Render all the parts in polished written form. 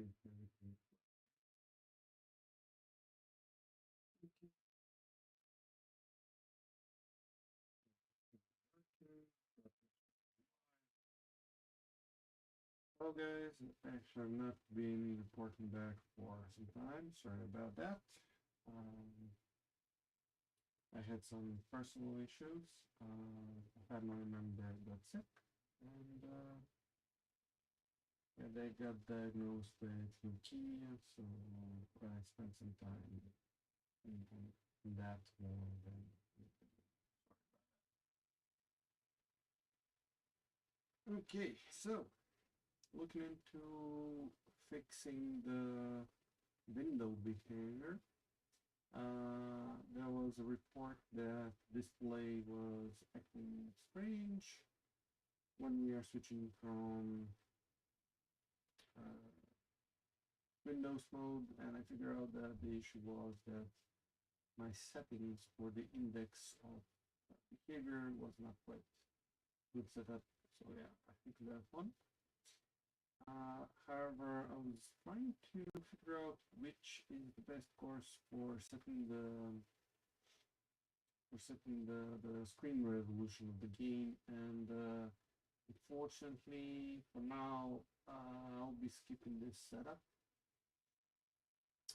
Well, guys, actually, I've not been reporting back for some time. Sorry about that. Um, I had some personal issues. A family member got sick, and yeah, they got diagnosed with leukemia. So I spent some time in that more than. Okay, so looking into fixing the window behavior. There was a report that display was acting strange when we are switching from uh, Windows mode, and I figured out that the issue was that my settings for the index of behavior was not quite good setup. So yeah, I fixed that one. However, I was trying to figure out which is the best course for setting the screen resolution of the game, and unfortunately for now I'll be skipping this setup.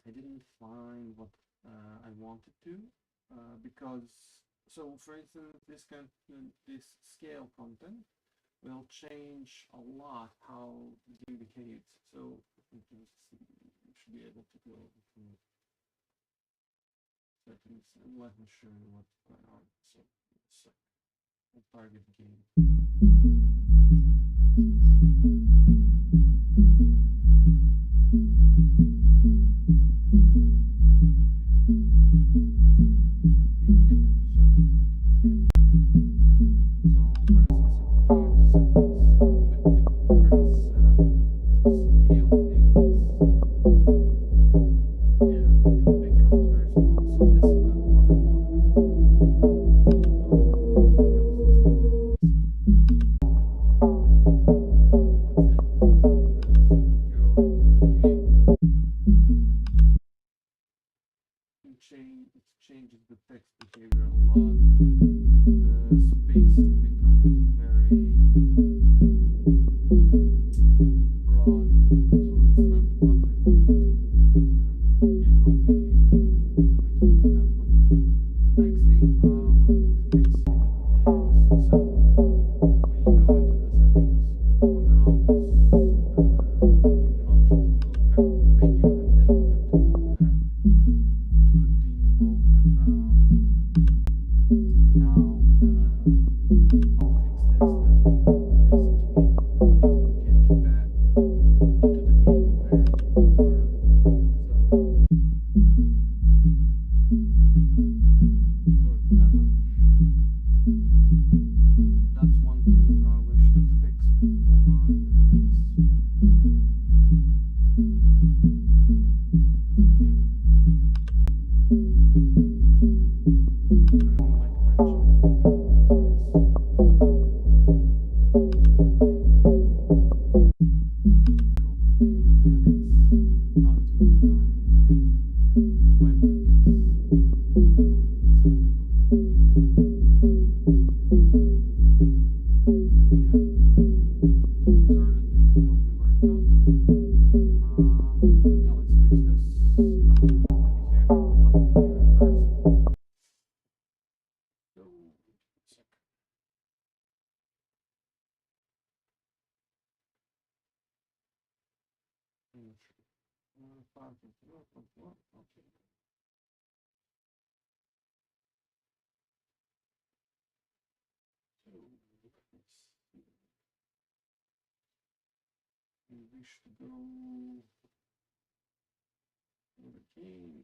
I didn't find what I wanted to because so for instance this scale content will change a lot how the game behaves. So you should be able to go to settings and let me show you what's going on. So target game. It changes the text behavior a lot. The spacing becomes very broad, so it's not what I wanted. Yeah, I'll be quitting that one. The next thing I want to fix it is so when you go into the settings, now it's giving an option to go back to the menu, and then you have to go back into continue mode. Now I'll fix this. That basically it will get you back into the game where you were. So for that one, that's one thing I wish to fix before the release. Like Okay. So we should go to the game.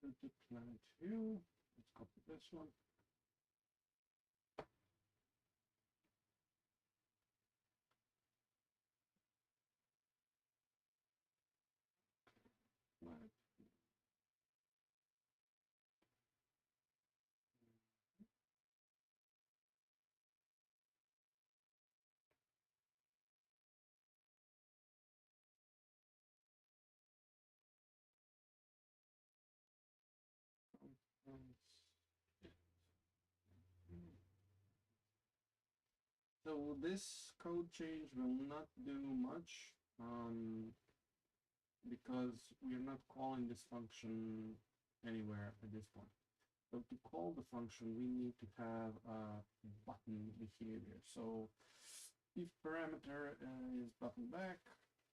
Go to Planet View. Let's copy this one. So this code change will not do much because we are not calling this function anywhere at this point. So to call the function, we need to have a button behavior. So if parameter is button back,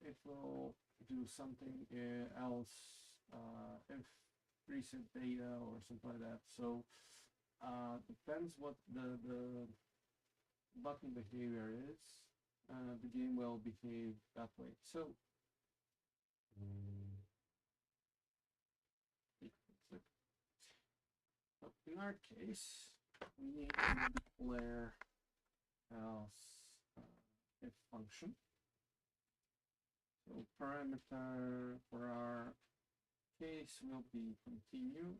it will do something else if preset data or something like that. So depends what the button behavior is, the game will behave that way. So in our case, we need to declare else if function. So parameter for our case will be continue.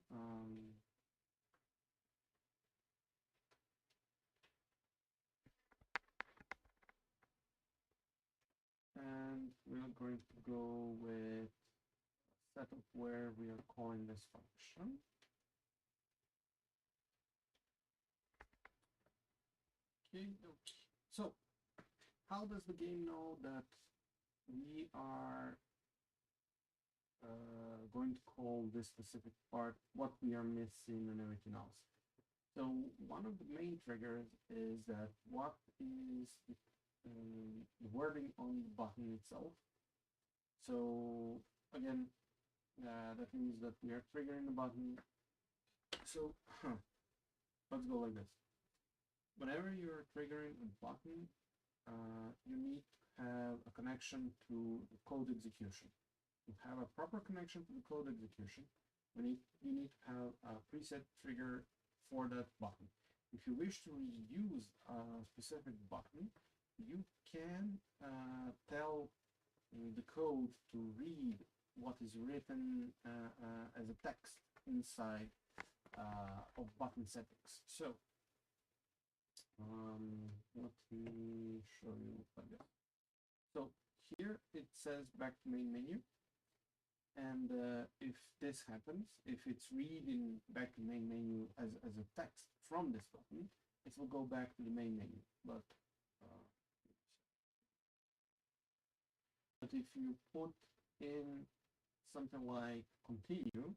And we're going to go with a setup where we are calling this function. Okay. So how does the game know that we are going to call this specific part, what we are missing and everything else? So one of the main triggers is that what is the wording on the button itself. So again, that means that we are triggering the button. So let's go like this. Whenever you're triggering a button, you need to have a connection to the code execution. To have a proper connection to the code execution, you need to have a preset trigger for that button. If you wish to reuse a specific button, you can tell the code to read what is written as a text inside of button settings. So let me show you like this. So here it says back to main menu. And if this happens, if it's reading back to main menu as a text from this button, it will go back to the main menu. But if you put in something like continue,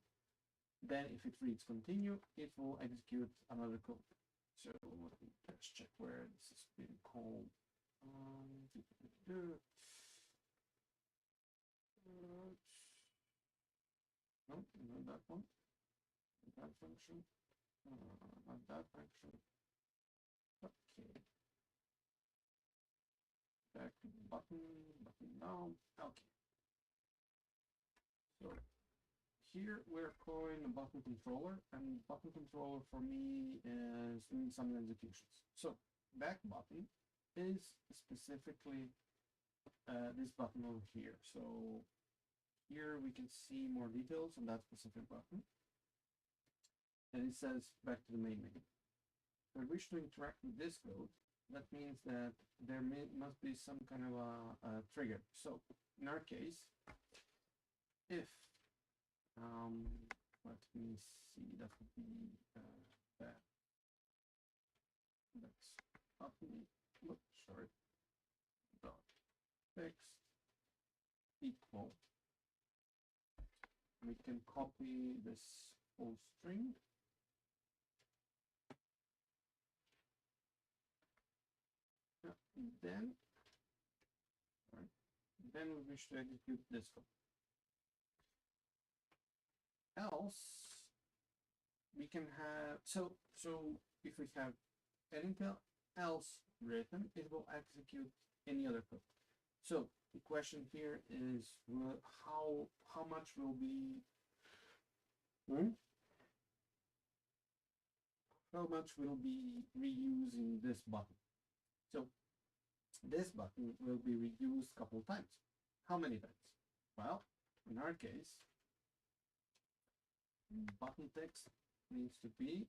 then if it reads continue, it will execute another code. So let me just check where this is being called. No, not that one. That function. Not that function. Okay. Back to the button down. Okay. So here we're calling a button controller, and button controller for me is doing some executions. So back button is specifically this button over here. So here we can see more details on that specific button. And it says back to the main menu. If I wish to interact with this code, that means that there must be some kind of a trigger. So in our case, if let me see, that would be that. Let's button. Oops, sorry. Dot text equal. We can copy this whole string. Then we wish to execute this code. Else we can have so if we have anything else written, it will execute any other code. So the question here is how much will be how much will be reusing this button. So this button will be reused a couple times. How many times? Well, in our case, button text needs to be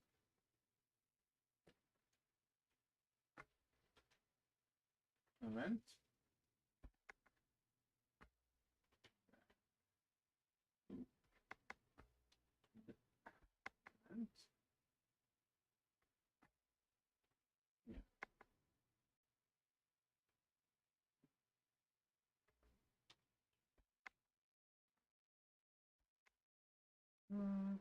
event event. Yeah. And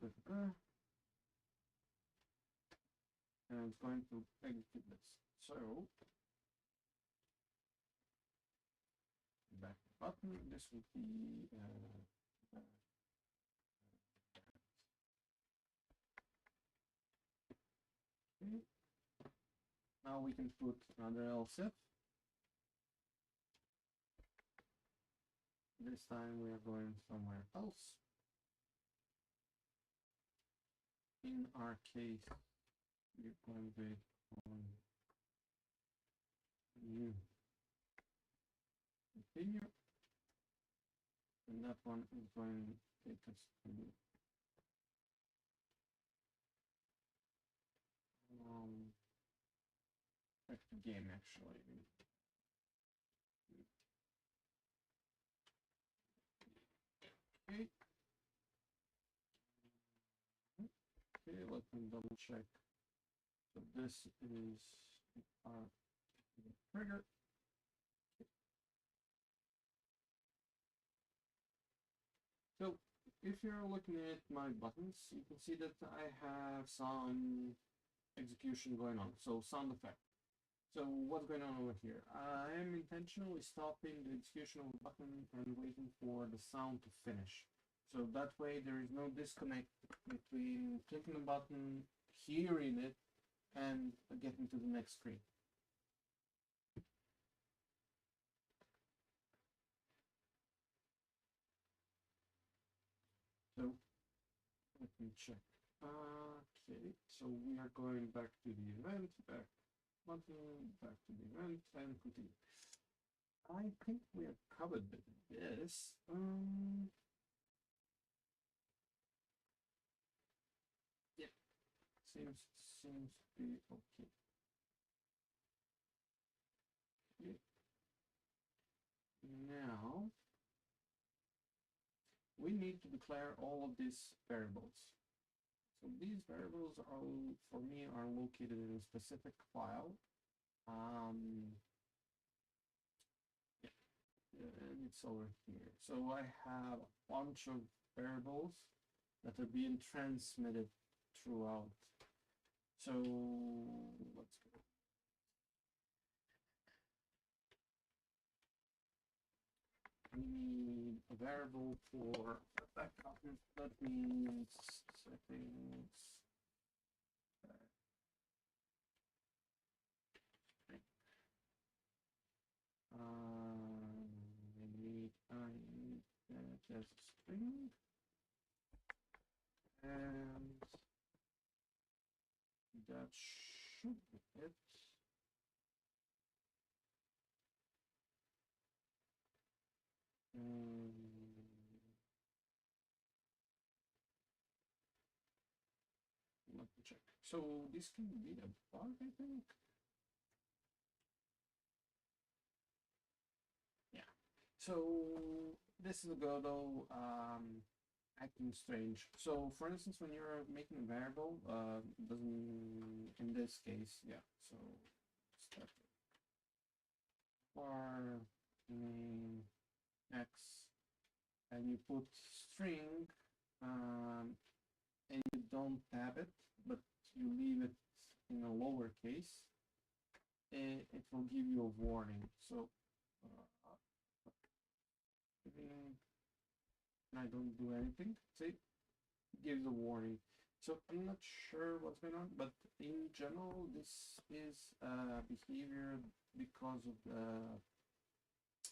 it's going to execute this. So back button. This will be okay. Now we can put another else if. This time we are going somewhere else. In our case, we're going with new continue, and that one is going to take us to back to game actually. Okay. Okay, let me double check. So this is our trigger. So if you're looking at my buttons, you can see that I have some execution going on. So sound effect. So what's going on over here? I am intentionally stopping the execution of the button and waiting for the sound to finish. So that way there is no disconnect between clicking the button, hearing it, and getting to the next screen. So let me check. Okay, so we are going back to the event, back button, back to the event, and continue. I think we have covered this. Yeah, seems to be okay. Okay. Now we need to declare all of these variables. So these variables are, for me, are located in a specific file. And it's over here. So I have a bunch of variables that are being transmitted throughout. So let's go. We need a variable for backup. That means settings. I need that as a string, and that should be it. Let me check. So this can be a bug, I think. Yeah. So this is a Godot acting strange. So for instance, when you're making a variable, doesn't, in this case, yeah. So start for name x, and you put string, and you don't tab it, but you leave it in a lowercase, it will give you a warning. So I don't do anything, see, it gives a warning. So I'm not sure what's going on, but in general, this is behavior because of the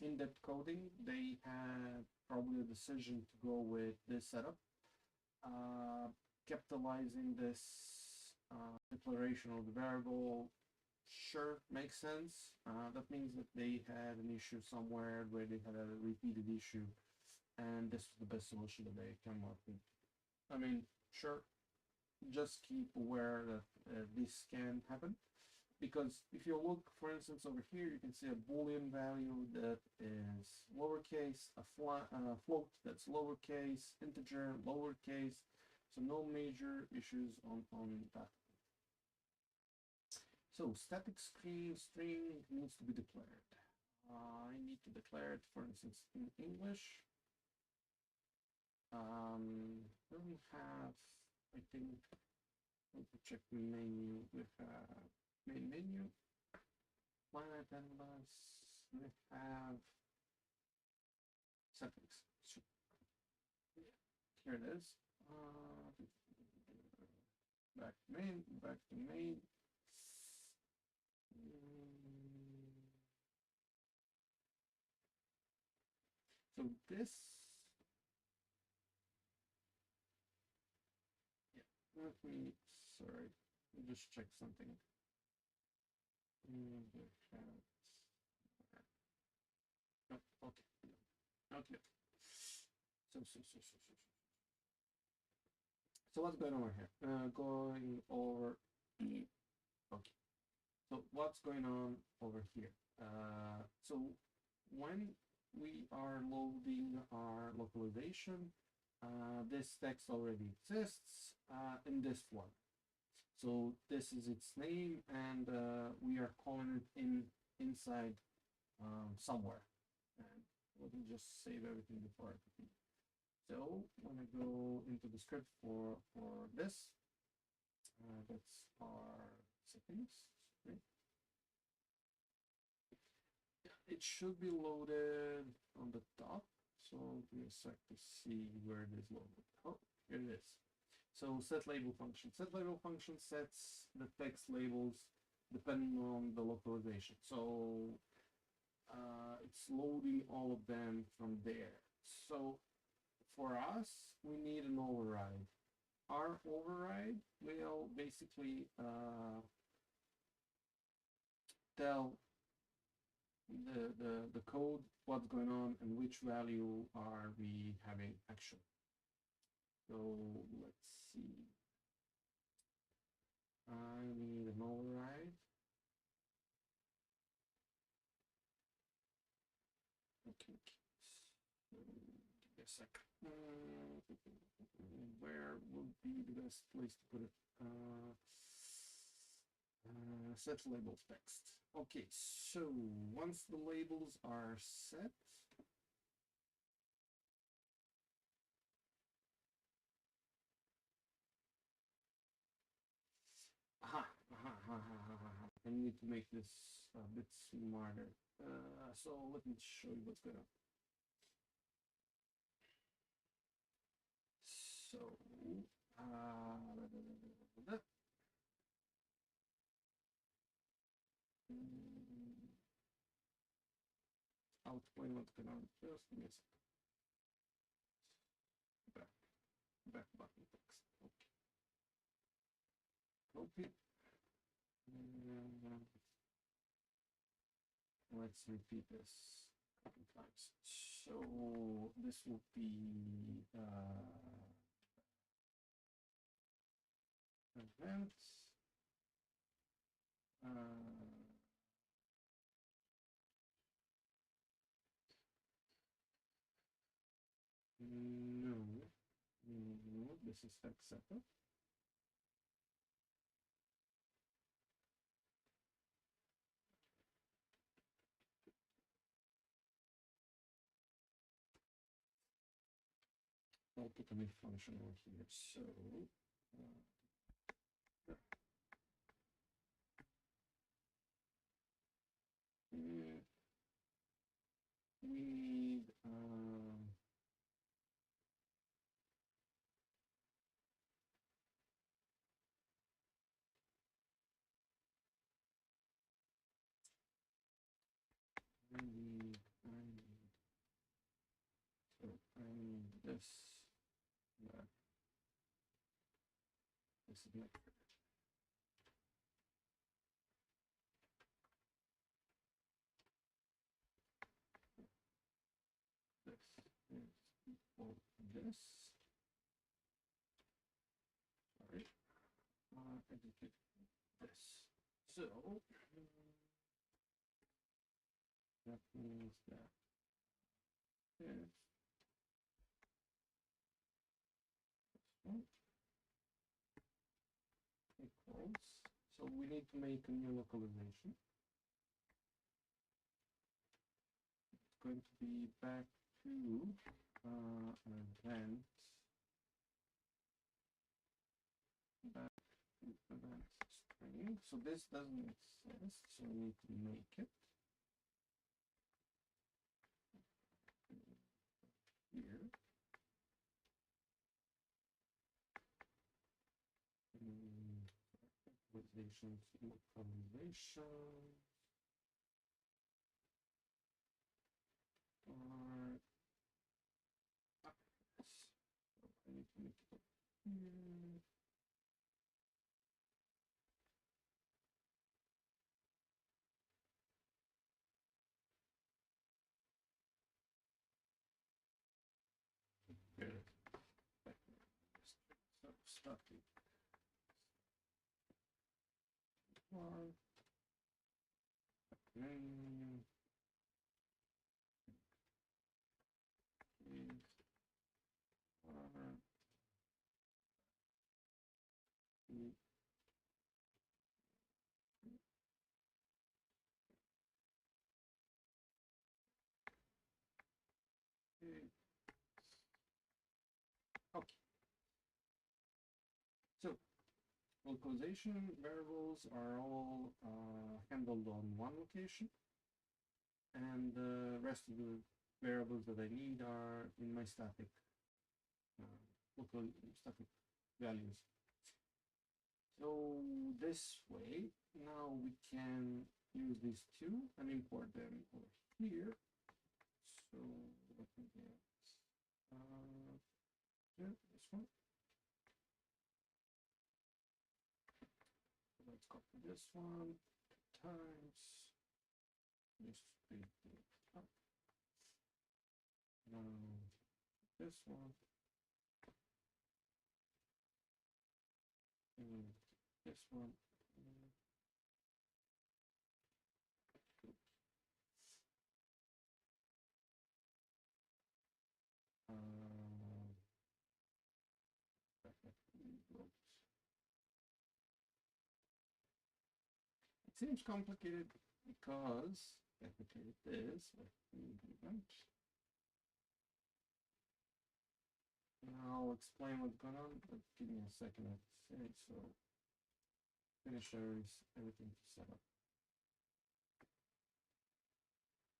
in-depth coding. They had probably a decision to go with this setup, capitalizing this declaration of the variable. Sure, makes sense. That means that they had an issue somewhere where they had a repeated issue, and this was the best solution that they came up with. I mean, sure, just keep aware that this can happen, because if you look, for instance, over here, you can see a Boolean value that is lowercase, a float that's lowercase, integer, lowercase, so no major issues on that. So static string needs to be declared. I need to declare it, for instance, in English. Then we have, I think, let me check the menu. We have main menu, line canvas. We have settings. So, yeah, here it is. Back to main, back to main. So this, yeah, let me, sorry, let me just check something. No, okay, no, okay. So what's going on here? Going over, okay. So what's going on over here? So when we are loading our localization, this text already exists in this one. So this is its name, and we are calling it inside somewhere. And let me just save everything before I continue. So when I go into the script for this, that's our settings. Okay. It should be loaded on the top. So give me a sec to see where it is loaded. Oh, here it is. So set label function. Set label function sets the text labels depending on the localization. So it's loading all of them from there. So for us, we need an override. Our override will basically tell the code what's going on and which value are we having actually. So let's see. I need an override. Okay. So, give me a sec. Where would be the best place to put it? Set label text. Okay, so once the labels are set, I need to make this a bit smarter. So let me show you what's going on. So, I'll explain what's going on. Just give me a second. Back button text. Okay. Copy. Let's repeat this a couple times. So this will be events. No, this is text setup. I'll put a new function over here. So we need I need this. This is my this is equal to this. Sorry, execute this. So that means that if equals, so we need to make a new localization. It's going to be back to event that event string. So this doesn't exist, so we need to make it here. Localizations, localization. Or I need to make it up here. Good. So static var name is var okay. So localization variables are all handled on one location, and the rest of the variables that I need are in my static local static values. So this way, now we can use these two and import them over here. So let me get this one. Let's copy this one times. Just speed it up. Now this one. And this one. It seems complicated because technically it is. And I'll explain what's going on, but give me a second to say so. Finisher is everything to set up.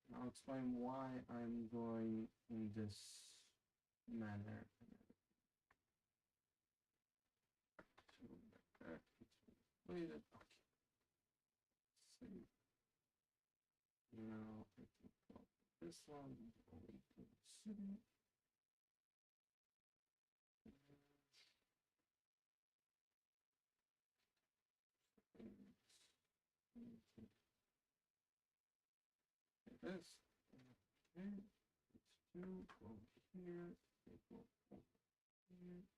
And I'll explain why I'm going in this manner. So like that, it's completed. Okay. Save. Now I can copy this one, go into the city. This. Okay. It's two. Go here. Go over here.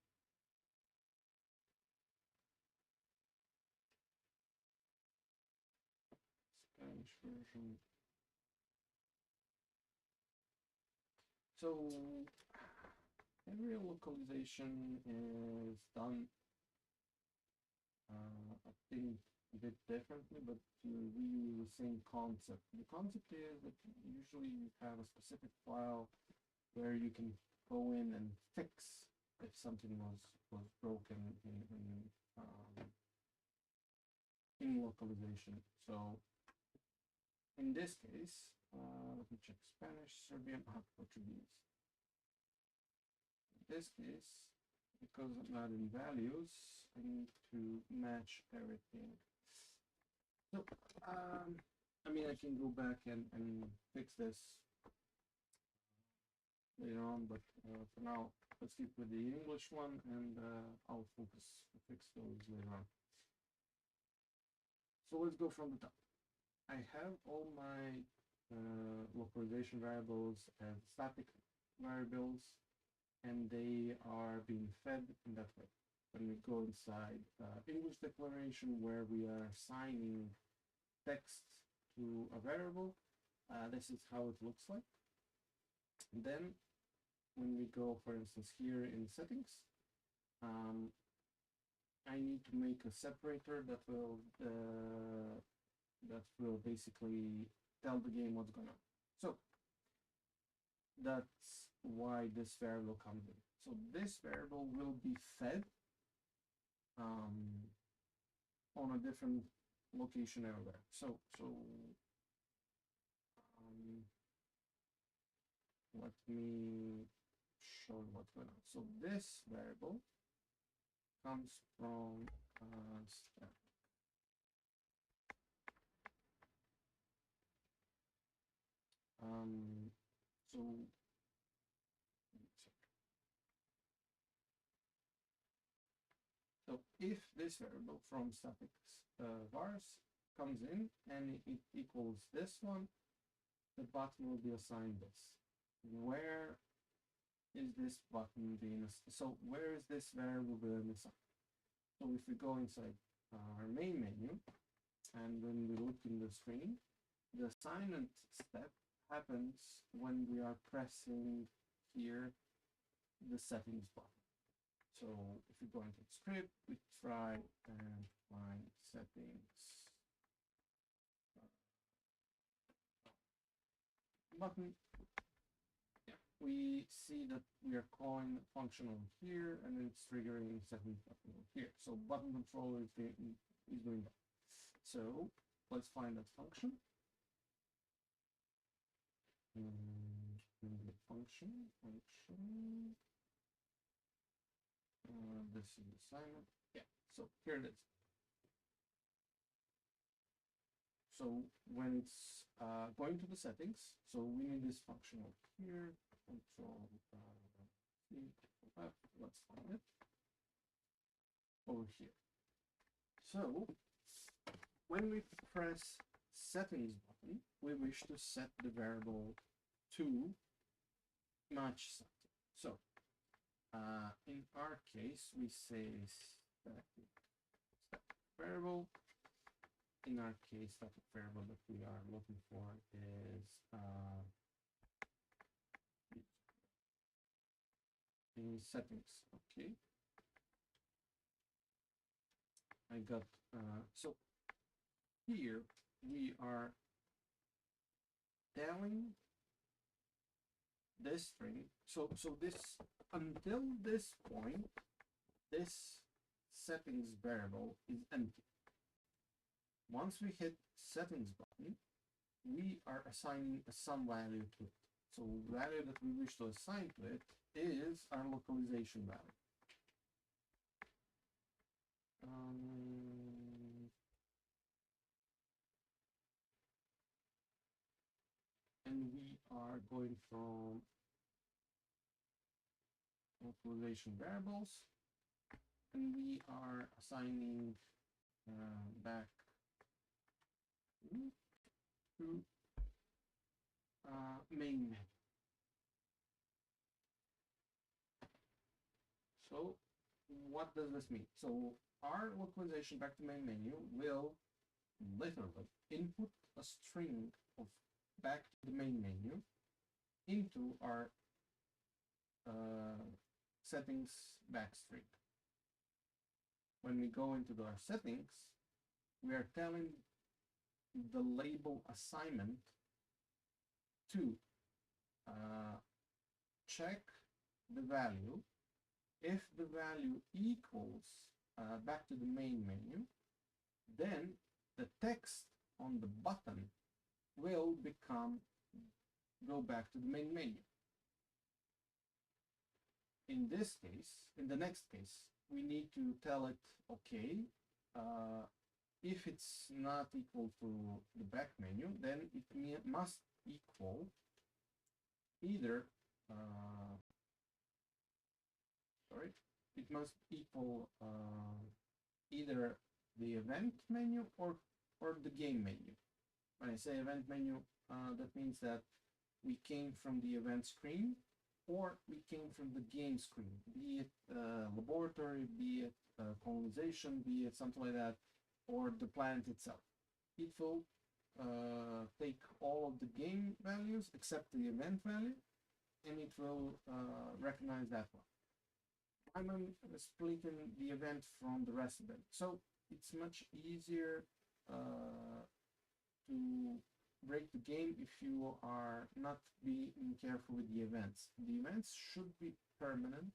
Spanish version. So every localization is done, I think, a bit differently, but we use the same concept. The concept is that usually you have a specific file where you can go in and fix if something was broken in localization. So in this case, let me check Spanish, Serbian, Portuguese. In this case, because I'm not in values, I need to match everything. So, I mean, I can go back and fix this later on, but for now, let's stick with the English one, and I'll fix those later on. So let's go from the top. I have all my localization variables as static variables, and they are being fed in that way. When we go inside English declaration, where we are assigning text to a variable, this is how it looks like. And then when we go, for instance, here in settings, I need to make a separator that will basically tell the game what's going on. So that's why this variable comes in. So this variable will be fed on a different location everywhere. So let me show you what's going on. So this variable comes from step. So if this variable from static vars comes in and it equals this one, the button will be assigned this. Where is this button being assigned? So where is this variable being assigned? So if we go inside our main menu and when we look in the screen, the assignment step happens when we are pressing here the settings button. So if we go into the script, we try and find settings button. Yeah, we see that we are calling the function over here and it's triggering settings button over here. So button controller is doing that. So let's find that function. Function. This is the assignment. Yeah, so here it is. So when it's going to the settings, so we need this function over here. Control let's find it over here. So when we press settings button, we wish to set the variable to match something. So in our case, we say static variable. In our case, static variable that we are looking for is in settings. Okay, I got so here we are telling this string. So this until this point, this settings variable is empty. Once we hit settings button, we are assigning some value to it. So the value that we wish to assign to it is our localization value. And we are going from localization variables, and we are assigning back to main menu. So what does this mean? So our localization back to main menu will literally input a string of back to the main menu into our settings backstring. When we go into our settings, we are telling the label assignment to check the value. If the value equals back to the main menu, then the text on the button will go back to the main menu. In this case, in the next case, we need to tell it, okay, if it's not equal to the back menu, then it must equal either, it must equal either the event menu or the game menu. When I say event menu, that means that we came from the event screen or we came from the game screen, be it laboratory, be it colonization, be it something like that, or the planet itself. It will take all of the game values except the event value, and it will recognize that one. I'm splitting the event from the rest of them, so it's much easier to break the game if you are not being careful with the events. The events should be permanent,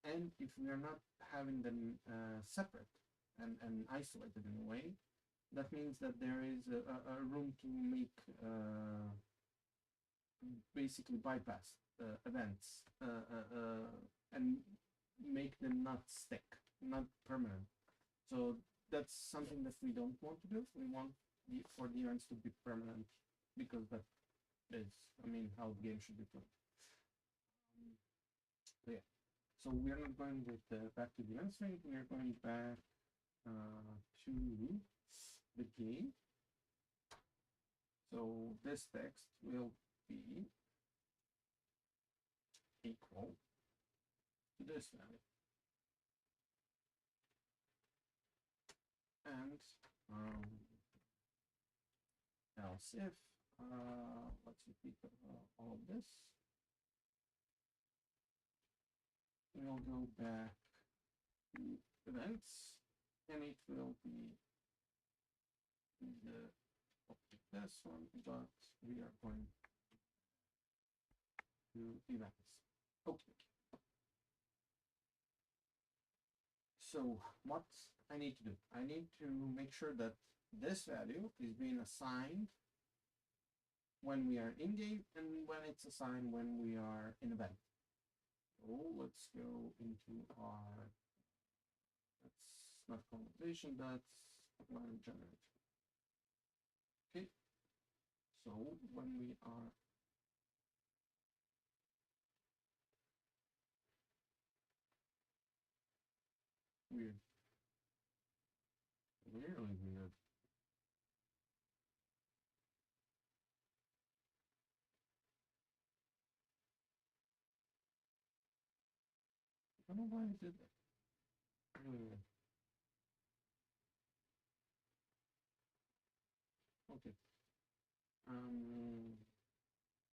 and if we are not having them separate and isolated in a way, that means that there is a room to make basically bypass events and make them not stick, not permanent. So that's something that we don't want to do. We want for the events to be permanent because that is, I mean, how the game should be played. So yeah. So we are not going with back to the event string. We are going back to the game. So this text will be equal to this value. And else if, let's repeat all of this. We'll go back to events, and it will be the this one, but we are going to events. Okay. So what I need to do, I need to make sure that this value is being assigned when we are in game and when it's assigned when we are in event. So let's go into our, that's not conversation, that's line generator. Okay, so when we are weird, really weird. I don't know why I did that. Really weird. Okay.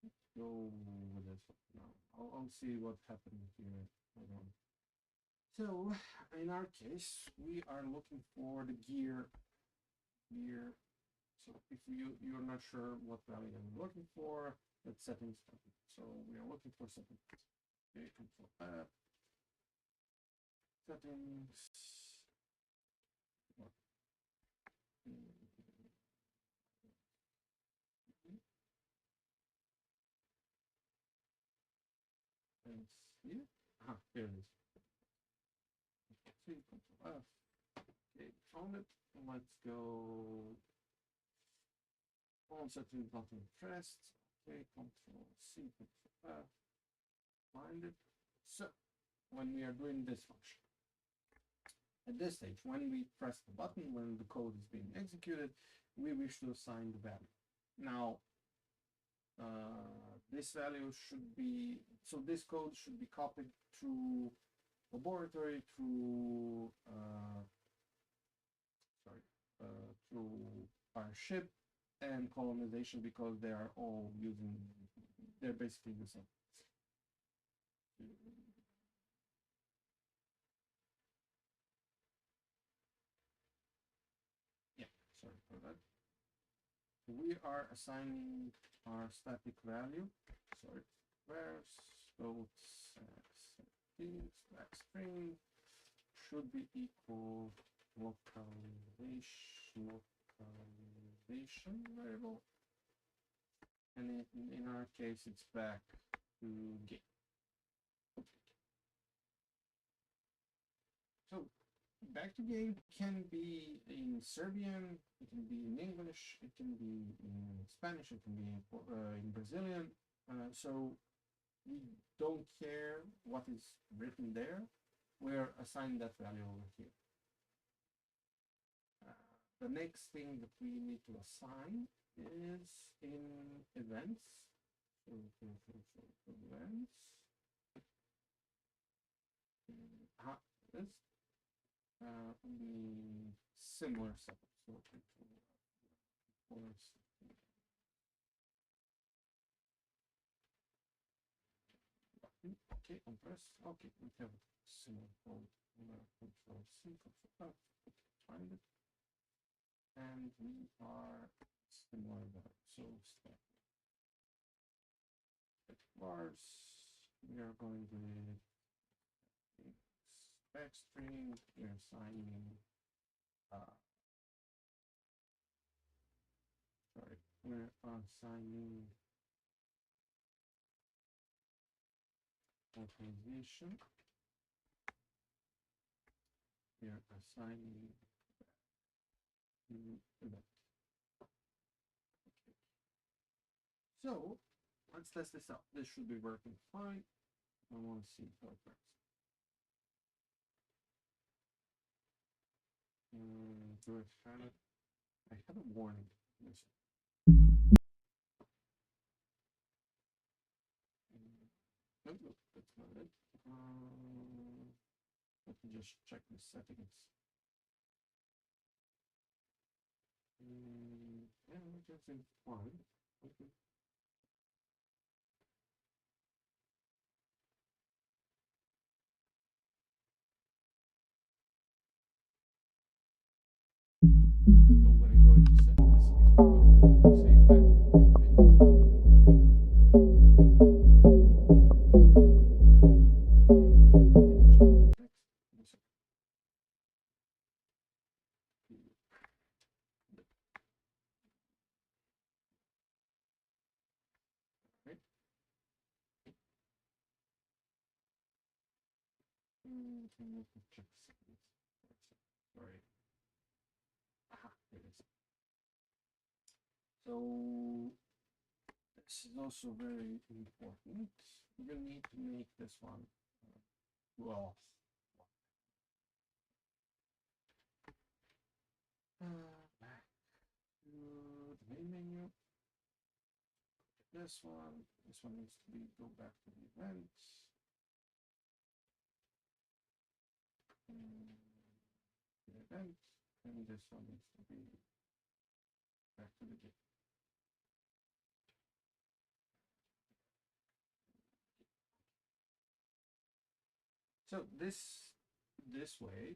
Let's go with this one now. I'll see what happened here. Hold on. So in our case, we are looking for the gear. So if you're not sure what value I'm looking for, that's settings. So we are looking for settings. Okay, Control F. Settings. And see. Here it is. See, Control F. Okay, found it. Let's go. All settings button pressed. Okay, Control C, Control F. Find it. So when we are doing this function, at this stage, when we press the button, when the code is being executed, we wish to assign the value. Now, this value should be, so this code should be copied through laboratory, through, through our ship and colonization, because they are all using, they're basically the same. Yeah, sorry for that. We are assigning our static value. Sorry, where float string should be equal localization variable, and in our case it's back to game. So back to game can be in Serbian, it can be in English, it can be in Spanish, it can be in Brazilian. So we don't care what is written there. We're assigned that value over here. The next thing that we need to assign is in events. So events. This be similar setup. So okay, on press. Okay, we have similar code. Control C, Control F, find it, and we are and more about so stack bars. We are going with spec string. We are assigning sorry, we're assigning authorization. We are assigning event. Okay. So let's test this out. This should be working fine. I want to see how it works. Do I have it? I have a warning. Nope, nope, that's not it. Let me just check the settings. Yeah, everything's fine. Okay. So when I go into settings, it will go say back right? Let me check settings. Sorry. Aha, there it is. So this is also very important. You need to make this one well. Back to the main menu. This one needs to be go back to the events. The event, and this one needs to be back to the game. So this way,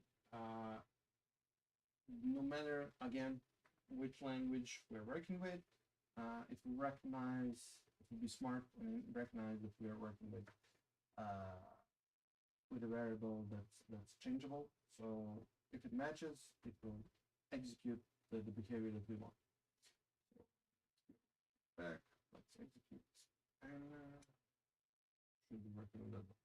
no matter again which language we're working with, it will recognize, it will be smart and recognize that we are working with a variable that's changeable. So if it matches, it will execute the behavior that we want. So back, let's execute, and should be working on that box.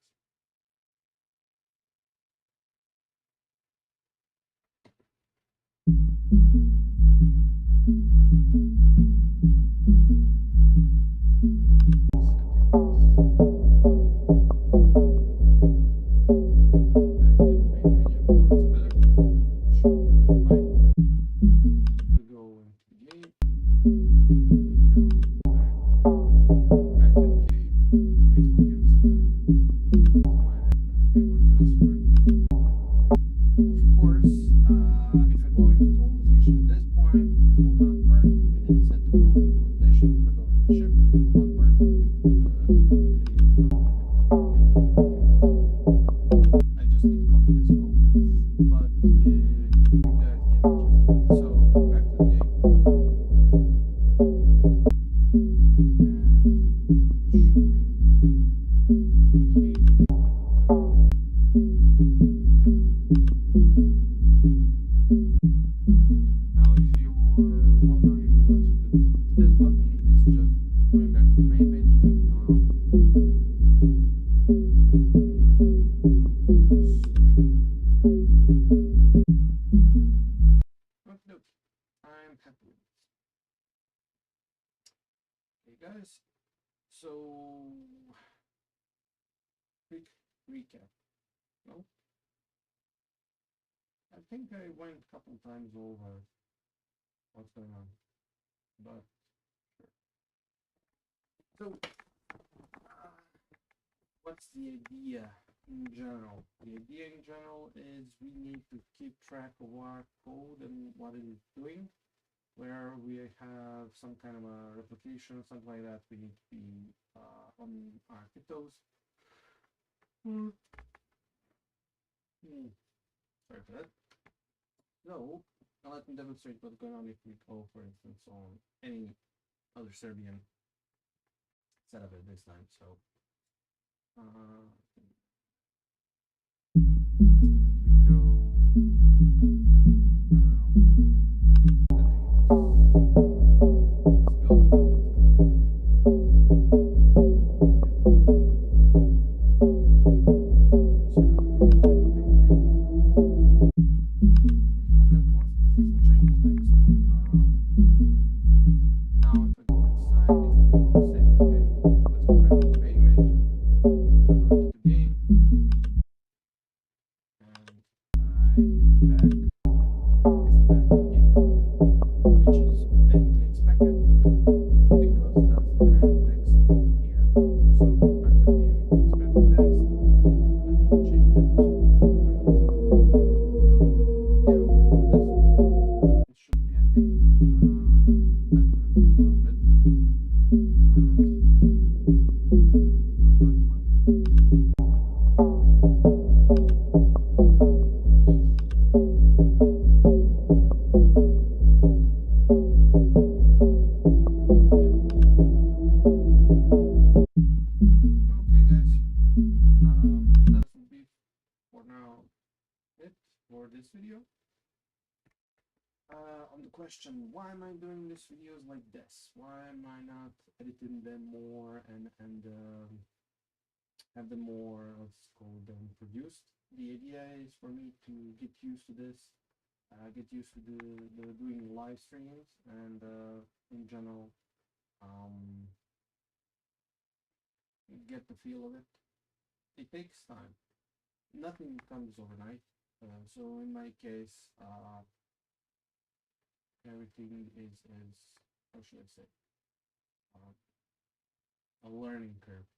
Guys, so quick recap. No, I think I went a couple times over what's going on, but sure. So what's the idea in general? The idea in general is we need to keep track of our code and what it is doing. Where we have some kind of a replication, something like that, we need to be on our tiptoes. Sorry for that. So Now let me demonstrate what's going on if we go, for instance, on any other Serbian setup at this time. So if we go, I don't know, this video. On the question, why am I doing these videos like this? Why am I not editing them more and have them more, let's call them, produced? The idea is for me to get used to this, get used to the doing live streams, and in general, get the feel of it. It takes time. Nothing comes overnight. So in my case, everything is how should I say, a learning curve.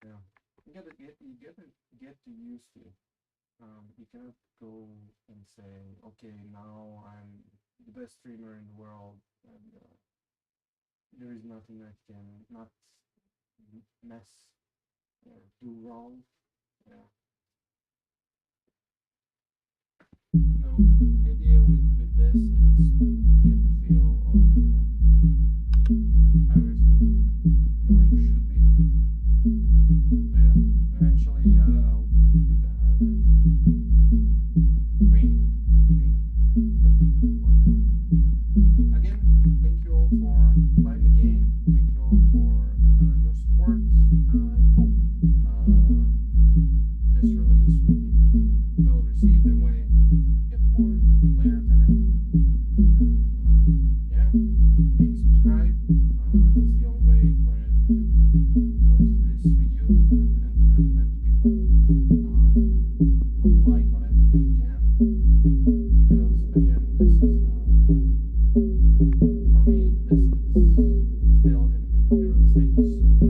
Yeah, you gotta get used to it. You cannot go and say, okay, now I'm the best streamer in the world, and there is nothing I can not mess or do wrong. Yeah. No, the idea with this is to get the feel of everything the way it should be. But yeah, eventually I'll be better at it. Training. That's the important part. Again, thank you all for playing the game. Thank you all for your support. I hope this release will be well received in a way. Get more players in it. And yeah, I mean, subscribe. That's the only way for YouTube to notice these videos and recommend to people. Put a like on it if you can, because again, this is for me, this is still in the early stages, so